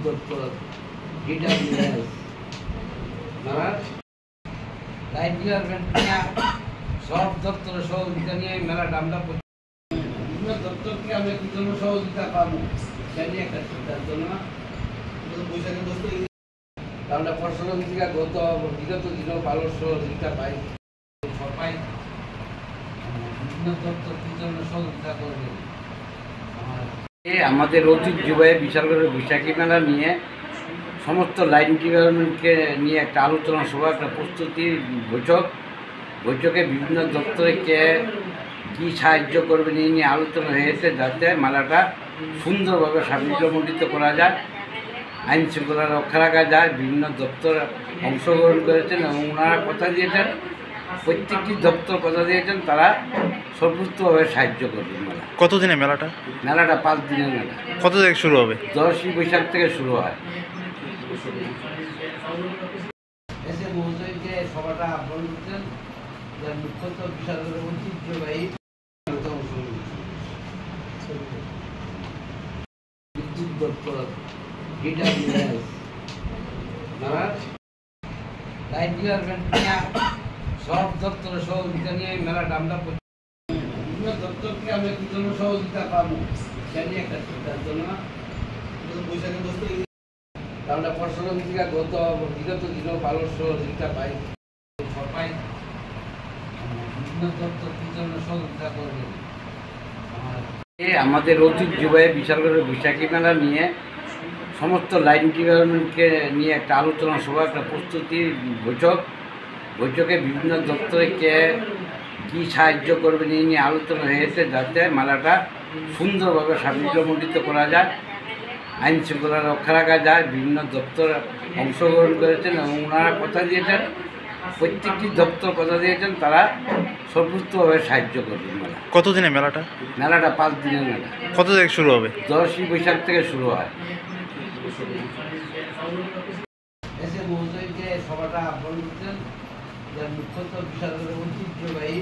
দপ্তর DWS light department নিয়ে সব দপ্তরের সহযোগিতা নিয়ে মেলাটা আমরা বিভিন্ন দপ্তর থেকে আমরা কি জন্য সহযোগিতা পাবো সেটা নিয়ে একটা সিদ্ধান্ত নেওয়া আমরা প্রশাসন থেকে বিগত দিনেও ভালো সহযোগিতা পাই সবাই বিভিন্ন দপ্তর কি জন্য সহযোগিতা করবে। আমাদের ঐতিহ্যবাহী বিশালগড়ের বৈশাখী মেলা নিয়ে সমস্ত লাইন ডিপার্টমেন্টকে নিয়ে একটা আলোচনা সভা, একটা প্রস্তুতি বৈঠকে বিভিন্ন দপ্তরে কে কী সাহায্য করবে নিয়ে আলোচনা হয়েছে, যাতে মেলাটা সুন্দরভাবে সাফল্যমণ্ডিত করা যায়, আইন শৃঙ্খলা রক্ষা রাখা যায়। বিভিন্ন দপ্তর অংশগ্রহণ করেছেন এবং ওনারা কথা দিয়েছেন, প্রত্যেকটি দপ্তর কথা দিয়েছেন তারা সর্বোচ্চভাবে সাহায্য করবেন। কতদিনের মেলাটা? 5 দিনের মেলা। কত থেকে শুরু হবে? 10ই বৈশাখ থেকে শুরু হয়। এসে মহোদয় যে সভাটা আহ্বান করছেন, যার মুখ্যত বিশালগড়ের ঐতিহ্যবাহী বিদ্যুৎ দপ্তর ডিডাব্লিউএস লাইট ডিপার্টমেন্ট নিয়ে সব দপ্তরের সহযোগিতা নিয়ে মেলাটা আমরা বিভিন্ন দপ্তর থেকে আমরা কি জন্য সহযোগিতা পাবো সেটা নিয়ে একটা সিদ্ধান্ত নেওয়া। আমরা প্রশাসন থেকে বিগত দিনেও ভালো সহযোগিতা পাই সবাই বিভিন্ন দপ্তর কি জন্য সহযোগিতা করবে। আমাদের ঐতিহ্যবাহী বিশালগড়ের বৈশাখী মেলা নিয়ে সমস্ত লাইন ডিপার্টমেন্টকে নিয়ে একটা আলোচনা সভা, একটা প্রস্তুতি বৈঠকে বিভিন্ন দপ্তরে কে কী সাহায্য করবে নিয়ে আলোচনা হয়েছে, যাতে মেলাটা সুন্দরভাবে সাফল্যমণ্ডিত করা যায়, আইন শৃঙ্খলা রক্ষা রাখা যায়। বিভিন্ন দপ্তর অংশগ্রহণ করেছেন এবং ওনারা কথা দিয়েছেন, প্রত্যেকটি দপ্তর কথা দিয়েছেন তারা সর্বোচ্চভাবে সাহায্য করবেন। কতদিনের মেলাটা? 5 দিনের মেলা। কত থেকে শুরু হবে? 10ই বৈশাখ থেকে শুরু হয়। এসে মহোদয় যে সভাটা আহ্বান করছেন, যার মুখ্যত বিশালগড়ের ঐতিহ্যবাহী